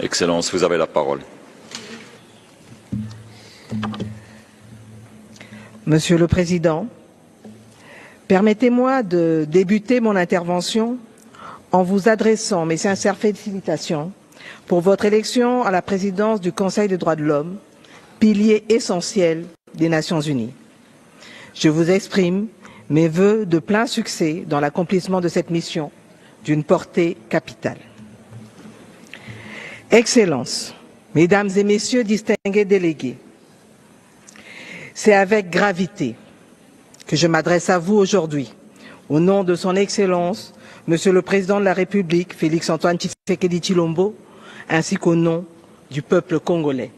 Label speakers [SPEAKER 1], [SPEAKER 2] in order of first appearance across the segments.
[SPEAKER 1] Excellence, vous avez la parole.
[SPEAKER 2] Monsieur le Président, permettez-moi de débuter mon intervention en vous adressant mes sincères félicitations pour votre élection à la présidence du Conseil des droits de l'homme, pilier essentiel des Nations unies. Je vous exprime mes vœux de plein succès dans l'accomplissement de cette mission d'une portée capitale. Excellences, Mesdames et Messieurs distingués délégués, c'est avec gravité que je m'adresse à vous aujourd'hui, au nom de son Excellence, Monsieur le Président de la République, Félix-Antoine Tshisekedi Tshilombo, ainsi qu'au nom du peuple congolais.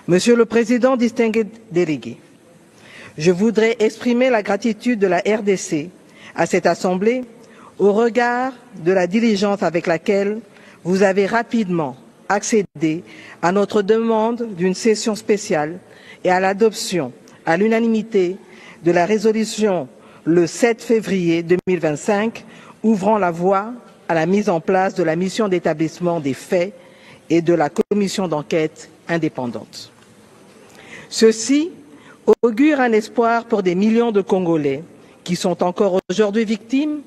[SPEAKER 2] Monsieur le Président distingué délégué, je voudrais exprimer la gratitude de la RDC à cette Assemblée au regard de la diligence avec laquelle vous avez rapidement accédé à notre demande d'une session spéciale et à l'adoption à l'unanimité de la résolution le 7 février 2025 ouvrant la voie à la mise en place de la mission d'établissement des faits et de la commission d'enquête indépendante. Ceci augure un espoir pour des millions de Congolais qui sont encore aujourd'hui victimes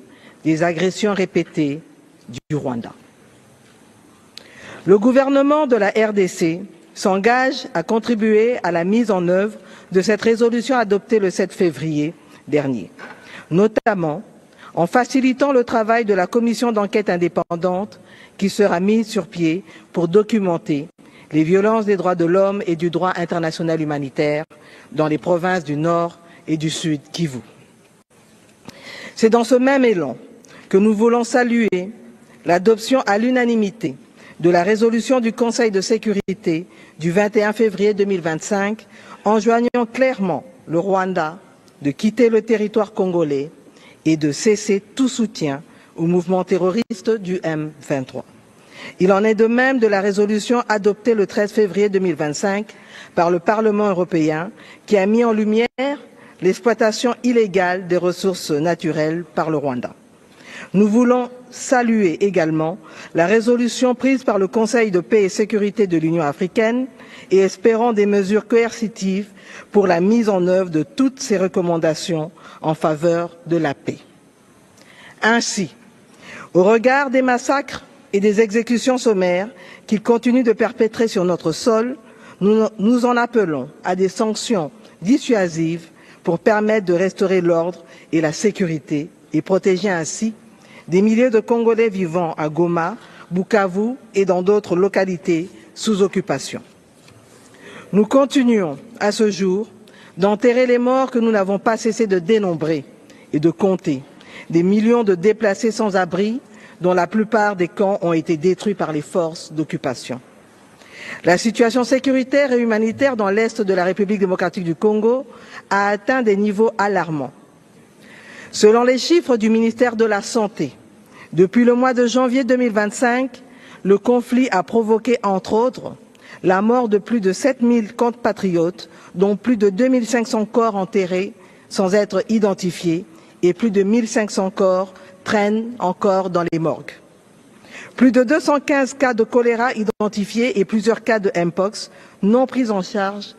[SPEAKER 2] des agressions répétées du Rwanda. Le gouvernement de la RDC s'engage à contribuer à la mise en œuvre de cette résolution adoptée le 7 février dernier, notamment en facilitant le travail de la commission d'enquête indépendante qui sera mise sur pied pour documenter les violences des droits de l'homme et du droit international humanitaire dans les provinces du Nord et du Sud Kivu. C'est dans ce même élan que nous voulons saluer l'adoption à l'unanimité de la résolution du Conseil de sécurité du 21 février 2025 enjoignant clairement le Rwanda de quitter le territoire congolais et de cesser tout soutien au mouvement terroriste du M23. Il en est de même de la résolution adoptée le 13 février 2025 par le Parlement européen qui a mis en lumière l'exploitation illégale des ressources naturelles par le Rwanda. Nous voulons saluer également la résolution prise par le Conseil de paix et sécurité de l'Union africaine et espérons des mesures coercitives pour la mise en œuvre de toutes ces recommandations en faveur de la paix. Ainsi, au regard des massacres et des exécutions sommaires qu'ils continuent de perpétrer sur notre sol, nous en appelons à des sanctions dissuasives pour permettre de restaurer l'ordre et la sécurité et protéger ainsi des milliers de Congolais vivant à Goma, Bukavu et dans d'autres localités sous occupation. Nous continuons à ce jour d'enterrer les morts que nous n'avons pas cessé de dénombrer et de compter, des millions de déplacés sans abri dont la plupart des camps ont été détruits par les forces d'occupation. La situation sécuritaire et humanitaire dans l'est de la République démocratique du Congo a atteint des niveaux alarmants. Selon les chiffres du ministère de la Santé, depuis le mois de janvier 2025, le conflit a provoqué, entre autres, la mort de plus de 7000 compatriotes, dont plus de 2500 corps enterrés sans être identifiés et plus de 1500 corps traînent encore dans les morgues. Plus de 215 cas de choléra identifiés et plusieurs cas de Mpox non pris en charge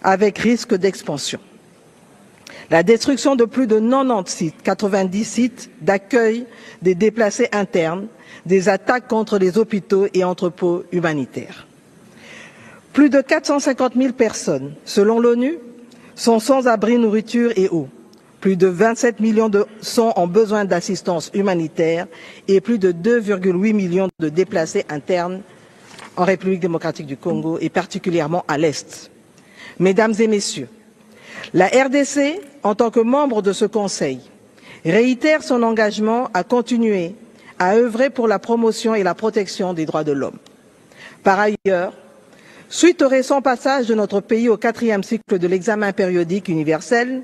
[SPEAKER 2] avec risque d'expansion. La destruction de plus de 90 sites, 90 sites d'accueil des déplacés internes, des attaques contre les hôpitaux et entrepôts humanitaires. Plus de 450 000 personnes, selon l'ONU, sont sans abri, nourriture et eau. Plus de 27 millions sont en besoin d'assistance humanitaire et plus de 2,8 millions de déplacés internes en République démocratique du Congo et particulièrement à l'Est. Mesdames et Messieurs, la RDC, en tant que membre de ce Conseil, réitère son engagement à continuer à œuvrer pour la promotion et la protection des droits de l'homme. Par ailleurs, suite au récent passage de notre pays au 4e cycle de l'examen périodique universel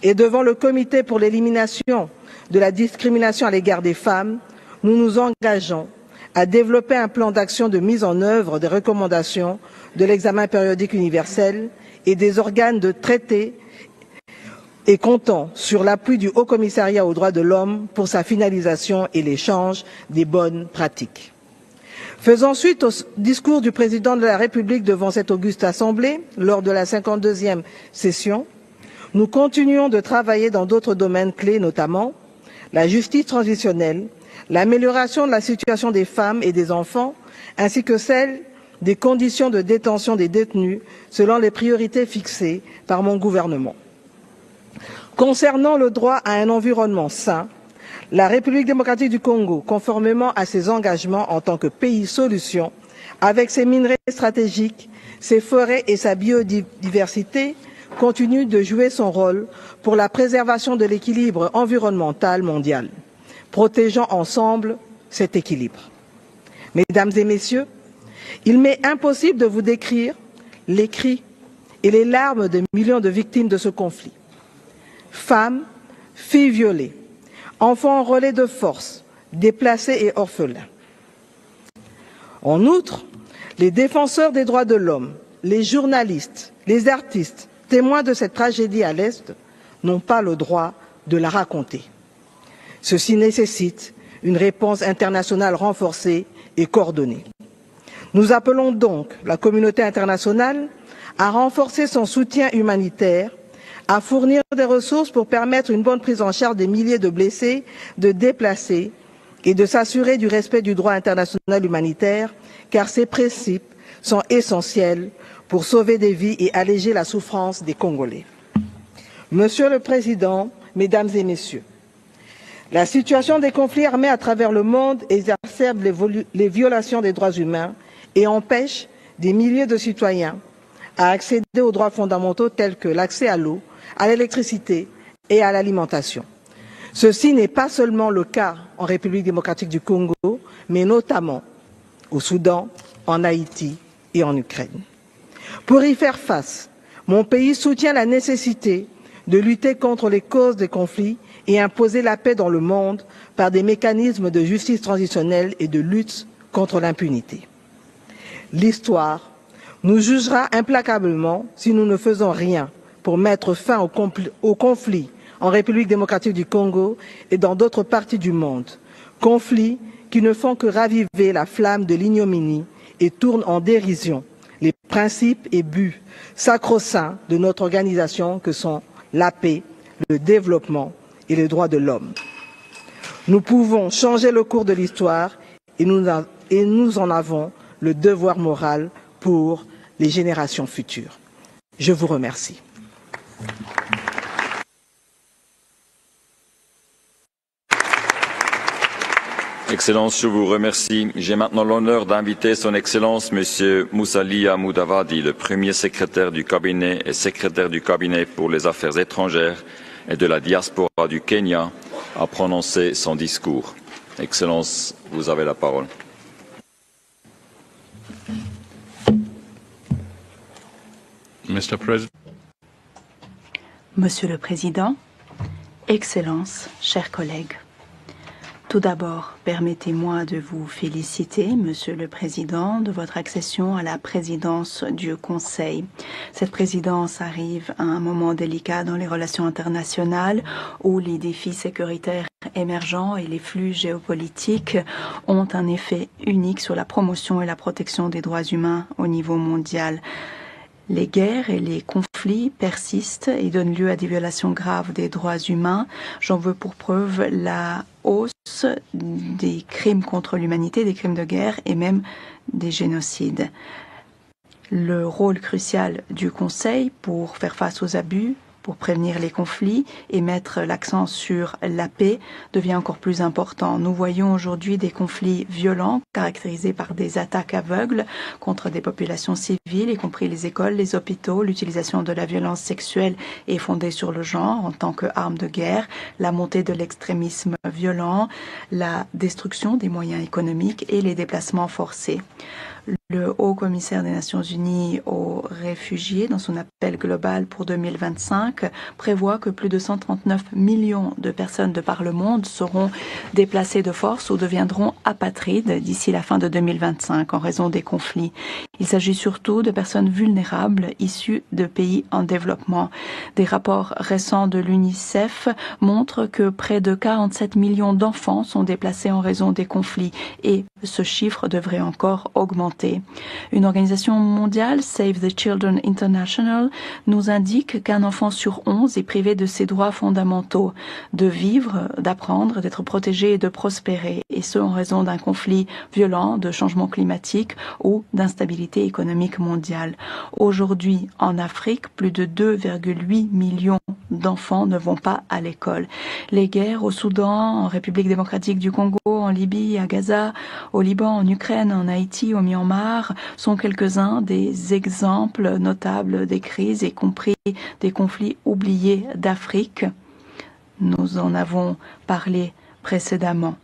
[SPEAKER 2] et devant le Comité pour l'élimination de la discrimination à l'égard des femmes, nous nous engageons à développer un plan d'action de mise en œuvre des recommandations de l'examen périodique universel et des organes de traité et comptant sur l'appui du Haut Commissariat aux droits de l'homme pour sa finalisation et l'échange des bonnes pratiques. Faisant suite au discours du président de la République devant cette auguste Assemblée, lors de la 52e session, nous continuons de travailler dans d'autres domaines clés, notamment la justice transitionnelle, l'amélioration de la situation des femmes et des enfants, ainsi que celle des conditions de détention des détenus selon les priorités fixées par mon gouvernement. Concernant le droit à un environnement sain, la République démocratique du Congo, conformément à ses engagements en tant que pays solution, avec ses minerais stratégiques, ses forêts et sa biodiversité, continue de jouer son rôle pour la préservation de l'équilibre environnemental mondial, protégeant ensemble cet équilibre. Mesdames et messieurs, il m'est impossible de vous décrire les cris et les larmes de millions de victimes de ce conflit. Femmes, filles violées, enfants en relais de force, déplacés et orphelins. En outre, les défenseurs des droits de l'homme, les journalistes, les artistes, témoins de cette tragédie à l'Est, n'ont pas le droit de la raconter. Ceci nécessite une réponse internationale renforcée et coordonnée. Nous appelons donc la communauté internationale à renforcer son soutien humanitaire, à fournir des ressources pour permettre une bonne prise en charge des milliers de blessés, de déplacés et de s'assurer du respect du droit international humanitaire, car ces principes sont essentiels pour sauver des vies et alléger la souffrance des Congolais. Monsieur le Président, Mesdames et Messieurs, la situation des conflits armés à travers le monde exacerbe les violations des droits humains et empêche des milliers de citoyens à accéder aux droits fondamentaux tels que l'accès à l'eau, à l'électricité et à l'alimentation. Ceci n'est pas seulement le cas en République démocratique du Congo, mais notamment au Soudan, en Haïti et en Ukraine. Pour y faire face, mon pays soutient la nécessité de lutter contre les causes des conflits et imposer la paix dans le monde par des mécanismes de justice transitionnelle et de lutte contre l'impunité. L'histoire nous jugera implacablement si nous ne faisons rien pour mettre fin au conflit en République démocratique du Congo et dans d'autres parties du monde, conflits qui ne font que raviver la flamme de l'ignominie et tournent en dérision les principes et buts sacro-saints de notre organisation que sont la paix, le développement et les droits de l'homme. Nous pouvons changer le cours de l'histoire et nous en avons le devoir moral pour les générations futures. Je vous remercie.
[SPEAKER 1] Excellence, je vous remercie. J'ai maintenant l'honneur d'inviter Son Excellence M. Musalia Mudavadi, le premier secrétaire du cabinet et secrétaire du cabinet pour les affaires étrangères et de la diaspora du Kenya, à prononcer son discours. Excellence, vous avez la parole.
[SPEAKER 3] Monsieur le Président, Excellences, chers collègues, tout d'abord, permettez-moi de vous féliciter, Monsieur le Président, de votre accession à la présidence du Conseil. Cette présidence arrive à un moment délicat dans les relations internationales où les défis sécuritaires émergents et les flux géopolitiques ont un effet unique sur la promotion et la protection des droits humains au niveau mondial. Les guerres et les conflits persistent et donnent lieu à des violations graves des droits humains. J'en veux pour preuve la hausse des crimes contre l'humanité, des crimes de guerre et même des génocides. Le rôle crucial du Conseil pour faire face aux abus, pour prévenir les conflits et mettre l'accent sur la paix devient encore plus important. Nous voyons aujourd'hui des conflits violents caractérisés par des attaques aveugles contre des populations civiles, y compris les écoles, les hôpitaux. L'utilisation de la violence sexuelle est fondée sur le genre en tant qu'arme de guerre, la montée de l'extrémisme violent, la destruction des moyens économiques et les déplacements forcés. Le Haut-Commissaire des Nations Unies aux réfugiés, dans son appel global pour 2025, prévoit que plus de 139 millions de personnes de par le monde seront déplacées de force ou deviendront apatrides d'ici la fin de 2025 en raison des conflits. Il s'agit surtout de personnes vulnérables issues de pays en développement. Des rapports récents de l'UNICEF montrent que près de 47 millions d'enfants sont déplacés en raison des conflits et ce chiffre devrait encore augmenter. Une organisation mondiale, Save the Children International, nous indique qu'un enfant sur 11 est privé de ses droits fondamentaux, de vivre, d'apprendre, d'être protégé et de prospérer, et ce en raison d'un conflit violent, de changement climatique ou d'instabilité économique mondiale. Aujourd'hui, en Afrique, plus de 2,8 millions d'enfants ne vont pas à l'école. Les guerres au Soudan, en République démocratique du Congo, en Libye, à Gaza, au Liban, en Ukraine, en Haïti, au Myanmar, sont quelques-uns des exemples notables des crises, y compris des conflits oubliés d'Afrique. Nous en avons parlé précédemment.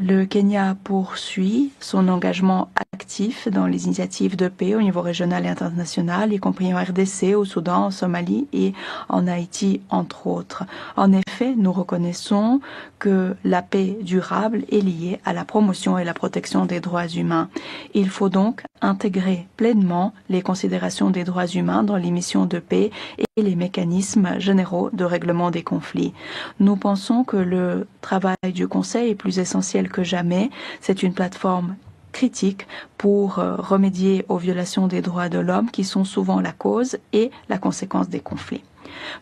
[SPEAKER 3] Le Kenya poursuit son engagement actif dans les initiatives de paix au niveau régional et international, y compris en RDC, au Soudan, en Somalie et en Haïti, entre autres. En effet, nous reconnaissons que la paix durable est liée à la promotion et la protection des droits humains. Il faut donc intégrer pleinement les considérations des droits humains dans les missions de paix et les mécanismes généraux de règlement des conflits. Nous pensons que le travail du Conseil est plus essentiel que jamais. C'est une plateforme critique pour remédier aux violations des droits de l'homme qui sont souvent la cause et la conséquence des conflits.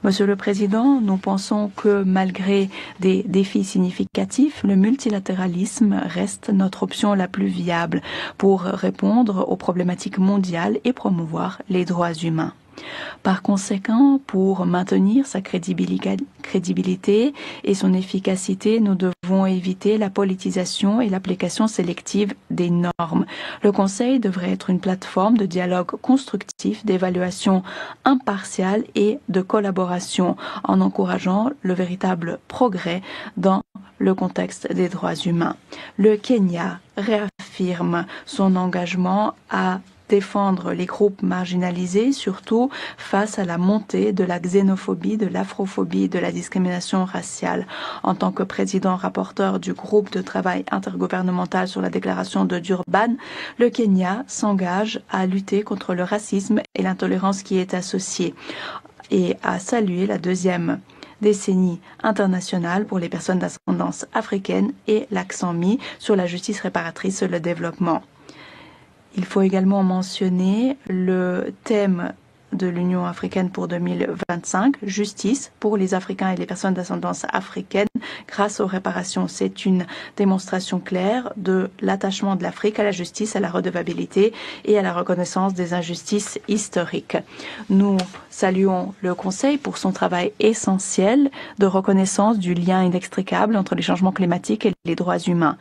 [SPEAKER 3] Monsieur le Président, nous pensons que malgré des défis significatifs, le multilatéralisme reste notre option la plus viable pour répondre aux problématiques mondiales et promouvoir les droits humains. Par conséquent, pour maintenir sa crédibilité et son efficacité, nous devons éviter la politisation et l'application sélective des normes. Le Conseil devrait être une plateforme de dialogue constructif, d'évaluation impartiale et de collaboration en encourageant le véritable progrès dans le contexte des droits humains. Le Kenya réaffirme son engagement à défendre les groupes marginalisés, surtout face à la montée de la xénophobie, de l'afrophobie et de la discrimination raciale. En tant que président rapporteur du groupe de travail intergouvernemental sur la déclaration de Durban, le Kenya s'engage à lutter contre le racisme et l'intolérance qui est associée et à saluer la deuxième décennie internationale pour les personnes d'ascendance africaine et l'accent mis sur la justice réparatrice et le développement. Il faut également mentionner le thème de l'Union africaine pour 2025, justice pour les Africains et les personnes d'ascendance africaine grâce aux réparations. C'est une démonstration claire de l'attachement de l'Afrique à la justice, à la redevabilité et à la reconnaissance des injustices historiques. Nous saluons le Conseil pour son travail essentiel de reconnaissance du lien inextricable entre les changements climatiques et les droits humains.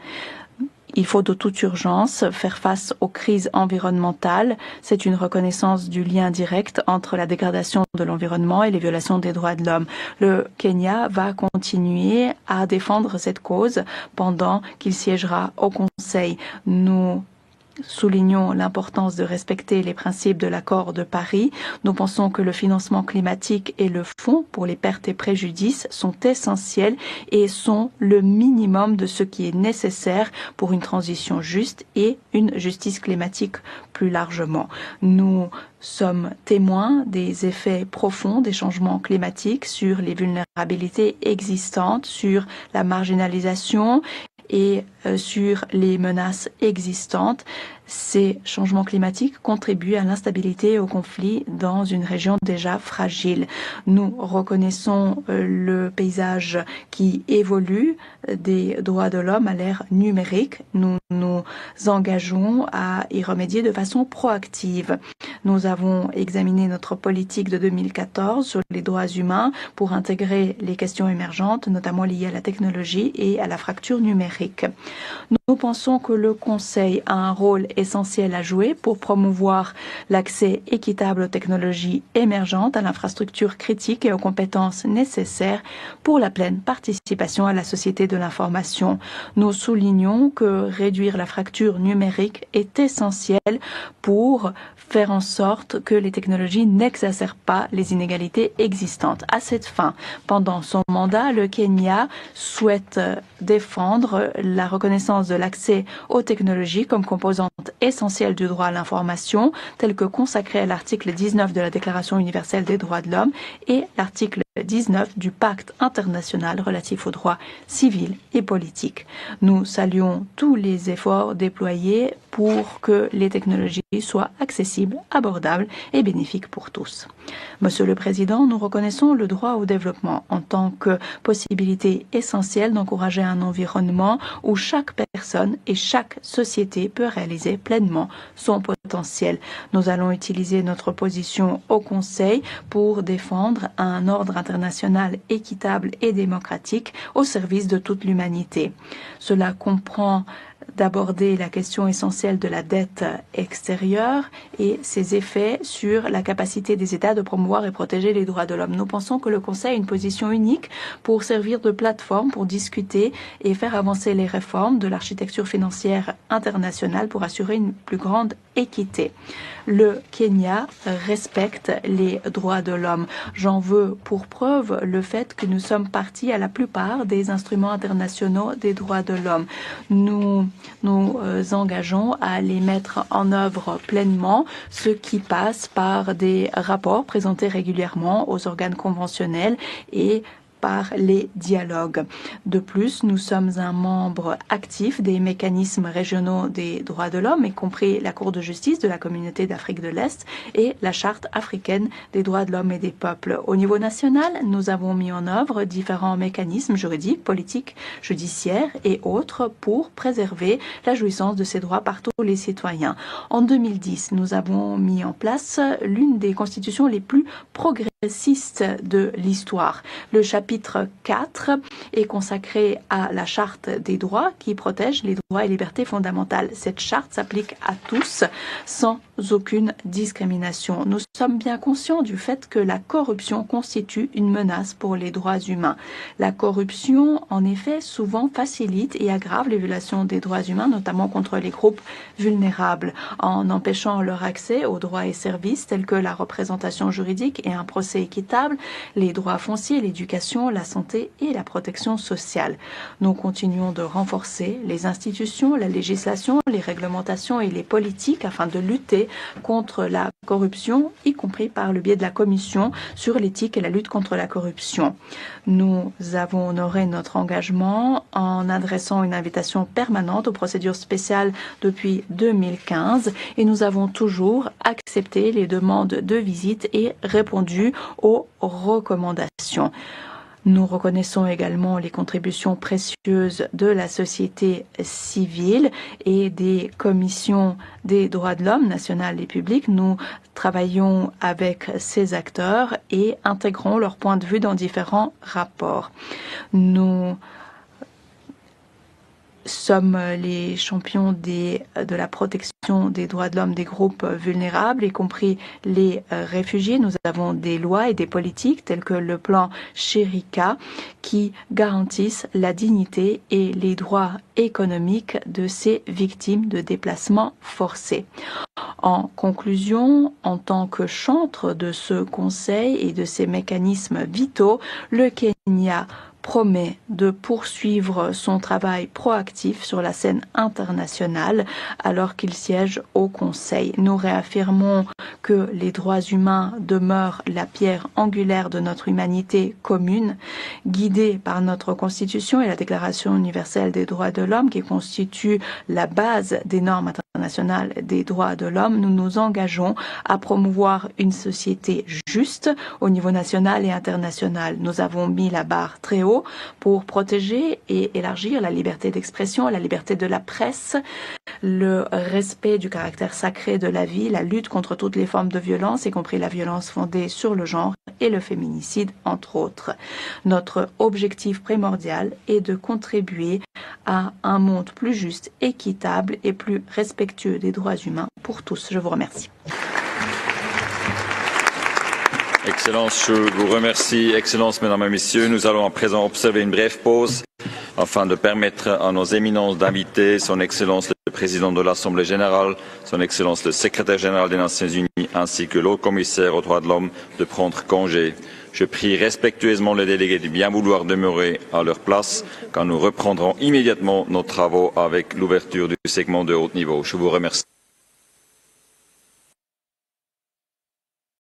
[SPEAKER 3] Il faut de toute urgence faire face aux crises environnementales. C'est une reconnaissance du lien direct entre la dégradation de l'environnement et les violations des droits de l'homme. Le Kenya va continuer à défendre cette cause pendant qu'il siégera au Conseil. Nous soulignons l'importance de respecter les principes de l'accord de Paris. Nous pensons que le financement climatique et le fonds pour les pertes et préjudices sont essentiels et sont le minimum de ce qui est nécessaire pour une transition juste et une justice climatique plus largement. Nous sommes témoins des effets profonds des changements climatiques sur les vulnérabilités existantes, sur la marginalisation et sur les menaces existantes. Ces changements climatiques contribuent à l'instabilité et au conflit dans une région déjà fragile. Nous reconnaissons le paysage qui évolue des droits de l'homme à l'ère numérique. Nous nous engageons à y remédier de façon proactive. Nous avons examiné notre politique de 2014 sur les droits humains pour intégrer les questions émergentes, notamment liées à la technologie et à la fracture numérique. Nous pensons que le Conseil a un rôle essentiel à jouer pour promouvoir l'accès équitable aux technologies émergentes, à l'infrastructure critique et aux compétences nécessaires pour la pleine participation à la société de l'information. Nous soulignons que réduire la fracture numérique est essentiel pour faire en sorte que les technologies n'exacerbent pas les inégalités existantes. À cette fin, pendant son mandat, le Kenya souhaite défendre la reconnaissance de l'accès aux technologies comme composante essentielle du droit à l'information, tel que consacré à l'article 19 de la Déclaration universelle des droits de l'homme et l'article 19 du Pacte international relatif aux droits civils et politiques. Nous saluons tous les efforts déployés pour que les technologies soient accessibles, abordables et bénéfiques pour tous. Monsieur le Président, nous reconnaissons le droit au développement en tant que possibilité essentielle d'encourager un environnement où chaque personne et chaque société peut réaliser pleinement son potentiel. Nous allons utiliser notre position au Conseil pour défendre un ordre international équitable et démocratique au service de toute l'humanité. Cela comprend d'aborder la question essentielle de la dette extérieure et ses effets sur la capacité des États de promouvoir et protéger les droits de l'homme. Nous pensons que le Conseil a une position unique pour servir de plateforme pour discuter et faire avancer les réformes de l'architecture financière internationale pour assurer une plus grande équité. Le Kenya respecte les droits de l'homme. J'en veux pour preuve le fait que nous sommes partis à la plupart des instruments internationaux des droits de l'homme. Nous engageons à les mettre en œuvre pleinement, ce qui passe par des rapports présentés régulièrement aux organes conventionnels et par les dialogues. De plus, nous sommes un membre actif des mécanismes régionaux des droits de l'homme, y compris la Cour de justice de la Communauté d'Afrique de l'Est et la Charte africaine des droits de l'homme et des peuples. Au niveau national, nous avons mis en œuvre différents mécanismes juridiques, politiques, judiciaires et autres pour préserver la jouissance de ces droits par tous les citoyens. En 2010, nous avons mis en place l'une des constitutions les plus progressistes de l'histoire. Le chapitre 4 est consacré à la Charte des droits qui protège les droits et libertés fondamentales. Cette charte s'applique à tous sans aucune discrimination. Nous sommes bien conscients du fait que la corruption constitue une menace pour les droits humains. La corruption, en effet, souvent facilite et aggrave les violations des droits humains, notamment contre les groupes vulnérables, en empêchant leur accès aux droits et services tels que la représentation juridique et un procès équitable, les droits fonciers, l'éducation, la santé et la protection sociale. Nous continuons de renforcer les institutions, la législation, les réglementations et les politiques afin de lutter contre la corruption, y compris par le biais de la Commission sur l'éthique et la lutte contre la corruption. Nous avons honoré notre engagement en adressant une invitation permanente aux procédures spéciales depuis 2015 et nous avons toujours accepté les demandes de visite et répondu aux recommandations. Nous reconnaissons également les contributions précieuses de la société civile et des commissions des droits de l'homme nationales et publiques. Nous travaillons avec ces acteurs et intégrons leurs points de vue dans différents rapports. Nous sommes les champions de la protection des droits de l'homme des groupes vulnérables, y compris les réfugiés. Nous avons des lois et des politiques telles que le plan Sherika qui garantissent la dignité et les droits économiques de ces victimes de déplacements forcés. En conclusion, en tant que chantre de ce Conseil et de ces mécanismes vitaux, le Kenya promet de poursuivre son travail proactif sur la scène internationale alors qu'il siège au Conseil. Nous réaffirmons que les droits humains demeurent la pierre angulaire de notre humanité commune, guidée par notre Constitution et la Déclaration universelle des droits de l'homme qui constitue la base des normes internationales des droits de l'homme. Nous nous engageons à promouvoir une société juste au niveau national et international. Nous avons mis la barre très haut pour protéger et élargir la liberté d'expression, la liberté de la presse, le respect du caractère sacré de la vie, la lutte contre toutes les formes de violence, y compris la violence fondée sur le genre et le féminicide, entre autres. Notre objectif primordial est de contribuer à un monde plus juste, équitable et plus respectueux des droits humains pour tous. Je vous remercie.
[SPEAKER 1] Excellence, je vous remercie. Excellence, Mesdames et Messieurs, nous allons à présent observer une brève pause afin de permettre à nos éminences d'inviter Son Excellence le Président de l'Assemblée générale, Son Excellence le Secrétaire général des Nations Unies ainsi que l'Haut Commissaire aux droits de l'homme de prendre congé. Je prie respectueusement les délégués de bien vouloir demeurer à leur place car nous reprendrons immédiatement nos travaux avec l'ouverture du segment de haut niveau. Je vous remercie.